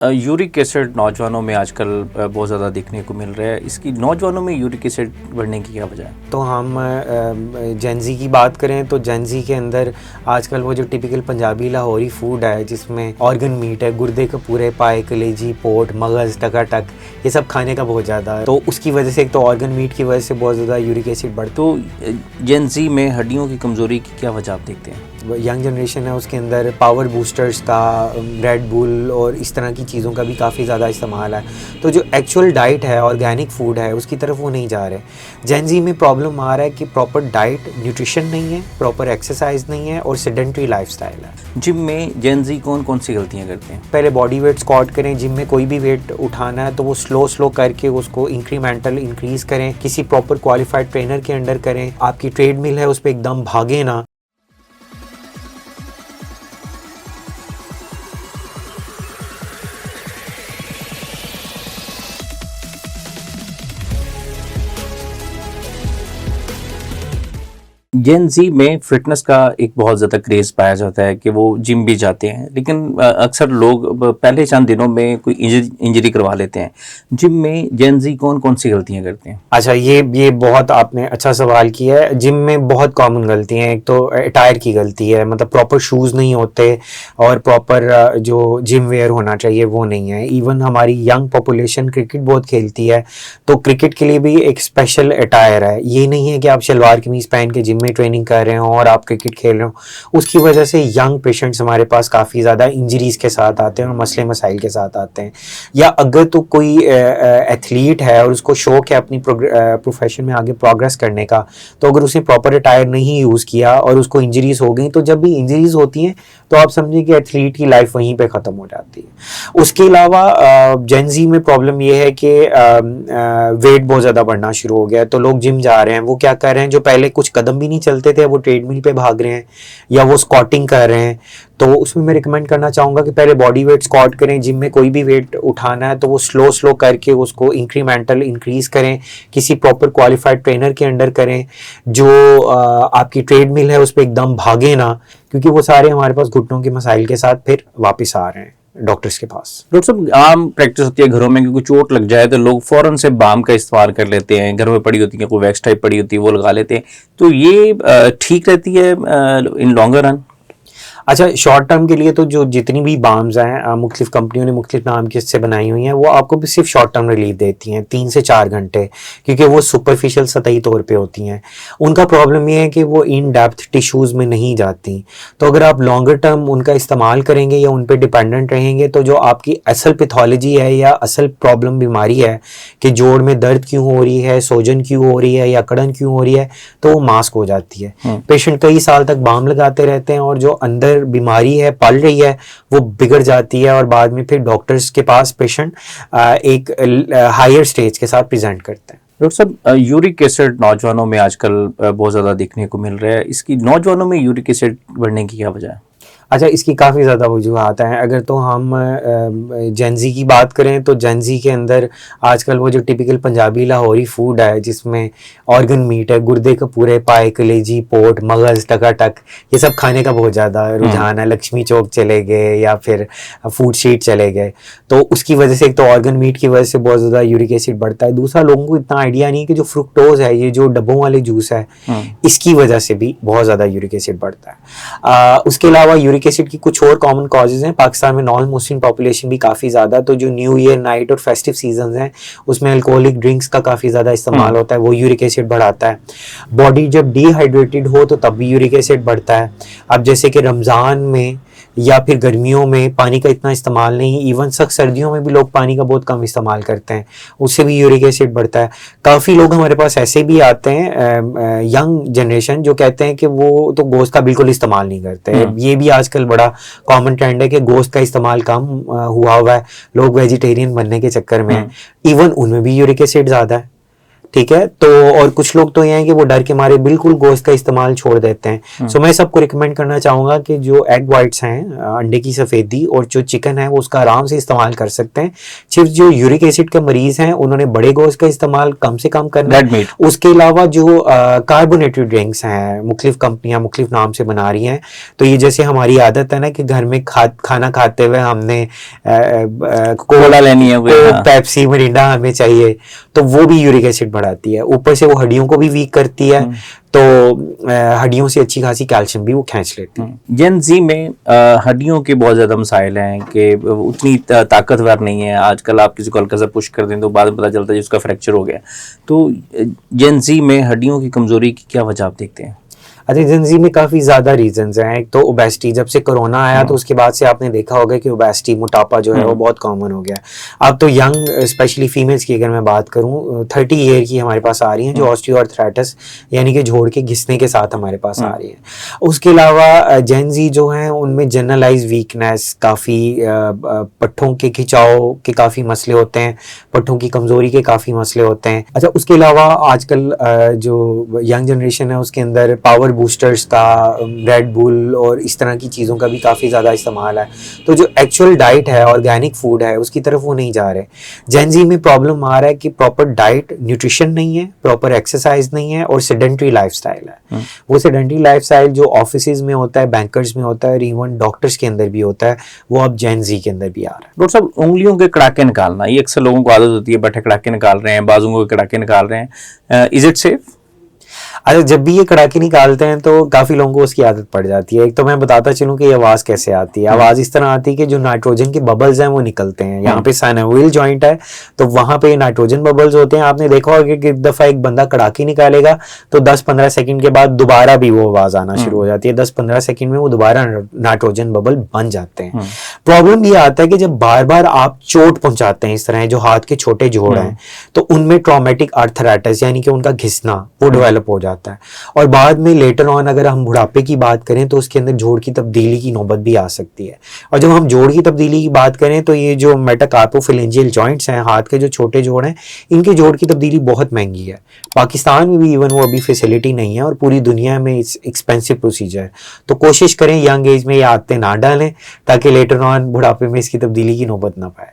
Uric acid नौजवानों में आजकल बहुत ज़्यादा देखने को मिल रहा है। इसकी नौजवानों में यूरिक एसिड बढ़ने की क्या वजह है? तो हम जेंजी की बात करें तो जेंजी के अंदर आजकल वो जो टिपिकल पंजाबी लाहौरी फूड है जिसमें ऑर्गन मीट है, गुर्दे के पूरे पाए, कलेजी, पोट, मगज़, टकाटक, ये सब खाने का बहुत ज़्यादा है। तो उसकी वजह से एक तो ऑर्गन मीट की वजह से बहुत ज़्यादा यूरिक एसिड बढ़ता तो जेंजी में हड्डियों की कमज़ोरी की क्या वजह आप देखते हैं? है। यंग जनरेशन है उसके अंदर पावर बूस्टर्स का, रेड बुल और इस तरह की चीज़ों का भी काफ़ी ज़्यादा इस्तेमाल है। तो जो एक्चुअल डाइट है, ऑर्गेनिक फूड है, उसकी तरफ वो नहीं जा रहे। जेंजी में प्रॉब्लम आ रहा है कि प्रॉपर डाइट, न्यूट्रिशन नहीं है, प्रॉपर एक्सरसाइज नहीं है और सेडेंट्री लाइफस्टाइल है। जिम में जेंजी कौन कौन सी गलतियाँ करते हैं? पहले बॉडी वेट स्क्वाट करें। जिम में कोई भी वेट उठाना है तो वो स्लो करके उसको इंक्रीमेंटल इंक्रीज करें, किसी प्रॉपर क्वालिफाइड ट्रेनर के अंडर करें। आपकी ट्रेडमिल है उस पर एकदम भागे ना। जेंजी में फिटनेस का एक बहुत ज़्यादा क्रेज़ पाया जाता है कि वो जिम भी जाते हैं, लेकिन अक्सर लोग पहले चंद दिनों में कोई इंजरी करवा लेते हैं। जिम में जेंजी कौन कौन सी गलतियाँ करते हैं? अच्छा, ये बहुत आपने अच्छा सवाल किया है। जिम में बहुत कॉमन गलती है। एक तो अटायर की गलती है, मतलब प्रॉपर शूज़ नहीं होते और प्रॉपर जो जिम वेयर होना चाहिए वो नहीं है। इवन हमारी यंग पॉपुलेशन क्रिकेट बहुत खेलती है, तो क्रिकेट के लिए भी एक स्पेशल अटायर है। ये नहीं है कि आप शलवार कमीज पहन के जिम में ट्रेनिंग कर रहे हो और आप क्रिकेट खेल रहे हो। उसकी वजह से यंग पेशेंट्स हमारे पास काफ़ी ज़्यादा इंजरीज के साथ आते हैं और मसले मसाइल के साथ आते हैं। या अगर तो कोई एथलीट है और उसको शौक है अपनी प्रोफेशन में आगे प्रोग्रेस करने का, तो अगर उसने प्रॉपर अटायर नहीं यूज़ किया और उसको इंजरीज हो गई, तो जब भी इंजरीज होती हैं तो आप समझिए कि एथलीट की लाइफ वहीं पे ख़त्म हो जाती है। उसके अलावा जेंजी में प्रॉब्लम ये है कि वेट बहुत ज़्यादा बढ़ना शुरू हो गया है। तो लोग जिम जा रहे हैं, वो क्या कर रहे हैं, जो पहले कुछ कदम भी नहीं चलते थे वो ट्रेडमिल पे भाग रहे हैं या वो स्क्वाटिंग कर रहे हैं। तो उसमें मैं रिकमेंड करना चाहूँगा कि पहले बॉडी वेट स्क्वाट करें। जिम में कोई भी वेट उठाना है तो वो स्लो करके उसको इंक्रीमेंटल इंक्रीज करें, किसी प्रॉपर क्वालिफाइड ट्रेनर के अंडर करें। जो आपकी ट्रेडमिल है उस पर एकदम भागे ना, क्योंकि वो सारे हमारे पास घुटनों के मसाइल के साथ फिर वापस आ रहे हैं डॉक्टर्स के पास। डॉक्टर साहब, आम प्रैक्टिस होती है घरों में कि कोई चोट लग जाए तो लोग फौरन से बाम का इस्तेमाल कर लेते हैं। घर में पड़ी होती है, कोई वैक्स टाइप पड़ी होती है, वो लगा लेते हैं। तो ये ठीक रहती है इन लॉन्गर रन? अच्छा, शॉर्ट टर्म के लिए तो जो जितनी भी बाम्स हैं, मुख्तलिफ कंपनियों ने मुख्तलिफ नाम की इससे बनाई हुई हैं, वो आपको भी सिर्फ शॉर्ट टर्म रिलीफ देती हैं 3 से 4 घंटे, क्योंकि वो सुपरफिशियल सतही तौर पे होती हैं। उनका प्रॉब्लम ये है कि वो इन डेप्थ टिश्यूज़ में नहीं जाती। तो अगर आप लॉन्गर टर्म उनका इस्तेमाल करेंगे या उन पर डिपेंडेंट रहेंगे, तो जो आपकी असल पैथोलॉजी है या असल प्रॉब्लम बीमारी है कि जोड़ में दर्द क्यों हो रही है, सोजन क्यों हो रही है या अकड़न क्यों हो रही है, तो वो मास्क हो जाती है। पेशेंट कई साल तक बाम लगाते रहते हैं और जो अंदर बीमारी है पल रही है वो बिगड़ जाती है और बाद में फिर डॉक्टर्स के पास पेशेंट एक हायर स्टेज के साथ प्रेजेंट करते हैं। डॉक्टर साहब, यूरिक एसिड नौजवानों में आजकल बहुत ज़्यादा देखने को मिल रहा है। इसकी नौजवानों में यूरिक एसिड बढ़ने की क्या वजह है? अच्छा, इसकी काफ़ी ज़्यादा वजूहात हैं। अगर तो हम जेंजी की बात करें तो जेंजी के अंदर आजकल वो जो टिपिकल पंजाबी लाहौरी फूड है जिसमें ऑर्गन मीट है, गुर्दे के पूरे पाए, कलेजी, पोट, मगज़, टकाटक, ये सब खाने का बहुत ज़्यादा रुझान है। लक्ष्मी चौक चले गए या फिर फूड स्ट्रीट चले गए, तो उसकी वजह से एक तो ऑर्गन मीट की वजह से बहुत ज़्यादा यूरिक एसिड बढ़ता है। दूसरा, लोगों को इतना आइडिया नहीं कि जो फ्रुक्टोज है, ये जो डब्बों वाले जूस है, इसकी वजह से भी बहुत ज़्यादा यूरिक एसिड बढ़ता है। उसके अलावा यूरिक एसिड की कुछ और कॉमन कॉजेज हैं। पाकिस्तान में नॉन मुस्लिम पॉपुलेशन भी काफ़ी ज़्यादा, तो जो न्यू ईयर नाइट और फेस्टिव सीजन हैं उसमें अल्कोहलिक ड्रिंक्स का काफ़ी ज़्यादा इस्तेमाल होता है, वो यूरिक एसिड बढ़ाता है। बॉडी जब डिहाइड्रेटेड हो तो तब भी यूरिक एसिड बढ़ता है। अब जैसे कि रमज़ान में या फिर गर्मियों में पानी का इतना इस्तेमाल नहीं, इवन सख्त सर्दियों में भी लोग पानी का बहुत कम इस्तेमाल करते हैं, उससे भी यूरिक एसिड बढ़ता है। काफ़ी लोग हमारे पास ऐसे भी आते हैं, यंग जनरेशन, जो कहते हैं कि वो तो गोश्त का बिल्कुल इस्तेमाल नहीं करते। ये भी आजकल बड़ा कॉमन ट्रेंड है कि गोश्त का इस्तेमाल कम हुआ है, लोग वेजिटेरियन बनने के चक्कर में, इवन उनमें भी यूरिक एसिड ज़्यादा है। ठीक है। तो और कुछ लोग तो ये हैं कि वो डर के मारे बिल्कुल गोश्त का इस्तेमाल छोड़ देते हैं। सो मैं सबको रिकमेंड करना चाहूँगा कि जो एग वाइट्स हैं, अंडे की सफ़ेदी और जो चिकन है वो उसका आराम से इस्तेमाल कर सकते हैं। सिर्फ जो यूरिक एसिड के मरीज़ हैं उन्होंने बड़े गोश्त का इस्तेमाल कम से कम करना रेड मीट। उसके अलावा जो कार्बोनेटेड ड्रिंक्स हैं, मुख्तलिफ कंपनियां मुख्तलिफ नाम से बना रही हैं, तो ये जैसे हमारी आदत है ना कि घर में खाना खाते हुए हमने कोला लेनी है कोई, हाँ। पेप्सी मिरिंडा हमें चाहिए, तो वो भी यूरिक एसिड बढ़ाती है। ऊपर से वो हड्डियों को भी वीक करती है, तो हड्डियों से अच्छी खासी कैल्शियम भी वो खींच लेती है। जेन जी में हड्डियों के बहुत ज्यादा मसाइल हैं कि उतनी ताकतवर नहीं है। आजकल आप किसी को हल्का सा पुश कर दें तो बाद में पता चलता है उसका फ्रैक्चर हो गया। तो जेन जी में हड्डियों की कमजोरी की क्या वजह आप देखते हैं? अच्छा, जिंदगी में काफ़ी ज़्यादा रीजंस हैं। एक तो ओबेसिटी, जब से कोरोना आया तो उसके बाद से आपने देखा होगा कि ओबेसिटी, मोटापा जो है वो बहुत कॉमन हो गया है। अब तो यंग स्पेशली फीमेल्स की अगर मैं बात करूं, 30 ईयर की हमारे पास आ रही हैं जो ऑस्टियोआर्थराइटिस यानी कि जोड़ के घिसने के साथ हमारे पास आ रही है। उसके अलावा जेन जी जो हैं उनमें जनरलाइज वीकनेस, काफ़ी पट्ठों के खिंचाव के काफ़ी मसले होते हैं, पट्ठों की कमज़ोरी के काफ़ी मसले होते हैं। अच्छा, उसके अलावा आजकल जो यंग जनरेशन है उसके अंदर पावर बूस्टर्स का, रेड बुल और इस तरह की चीज़ों का भी काफ़ी ज़्यादा इस्तेमाल है। तो जो एक्चुअल डाइट है, ऑर्गेनिक फूड है, उसकी तरफ वो नहीं जा रहे। जेन जी में प्रॉब्लम आ रहा है कि प्रॉपर डाइट, न्यूट्रिशन नहीं है, प्रॉपर एक्सरसाइज नहीं है और सेडेंट्री लाइफस्टाइल है। वो सेडेंट्री लाइफस्टाइल जो ऑफिसेज में होता है, बैंकर्स में होता है और इवन डॉक्टर्स के अंदर भी होता है, वो अब जेन जी के अंदर भी आ रहा है। डॉक्टर साहब, उंगलियों के कड़ाके निकालना, ये अक्सर लोगों को आदत होती है, बैठे कड़ाके निकाल रहे हैं, बाजुओं के कड़ाके निकाल रहे हैं, इज इट सेफ? अच्छा, जब भी ये कड़ाके निकालते हैं तो काफ़ी लोगों को उसकी आदत पड़ जाती है। एक तो मैं बताता चलूँ कि ये आवाज़ कैसे आती है। आवाज़ इस तरह आती है कि जो नाइट्रोजन के बबल्स हैं वो निकलते हैं। यहाँ पे साइनोवियल जॉइंट है तो वहाँ पे नाइट्रोजन बबल्स होते हैं। आपने देखा होगा कि एक दफ़ा एक बंदा कड़ाके निकालेगा तो 10-15 सेकंड के बाद दोबारा भी वो आवाज़ आना शुरू हो जाती है। 10-15 सेकंड में वो दोबारा नाइट्रोजन बबल बन जाते हैं। प्रॉब्लम ये आता है कि जब बार बार आप चोट पहुंचाते हैं, इस तरह जो हाथ के छोटे जोड़ हैं, तो उनमें ट्रॉमेटिक आर्थराइटिस यानी कि उनका घिसना वो डेवलप हो जाता है। और बाद में लेटर ऑन अगर हम बुढ़ापे की बात करें तो उसके अंदर जोड़ की तब्दीली की नौबत भी आ सकती है। और जब हम जोड़ की तब्दीली की बात करें तो ये जो मेटाकार्पोफिलेंजियल जॉइंट्स हैं, हाथ के जो छोटे जोड़ हैं, इनके जोड़ की तब्दीली बहुत महंगी है। पाकिस्तान में भी इवन वो अभी फैसिलिटी नहीं है और पूरी दुनिया में इट्स एक्सपेंसिव प्रोसीजर है। तो कोशिश करें यंग एज में ये आदतें ना डालें ताकि लेटर ऑन बुढ़ापे में इसकी तब्दीली की नौबत ना पाए।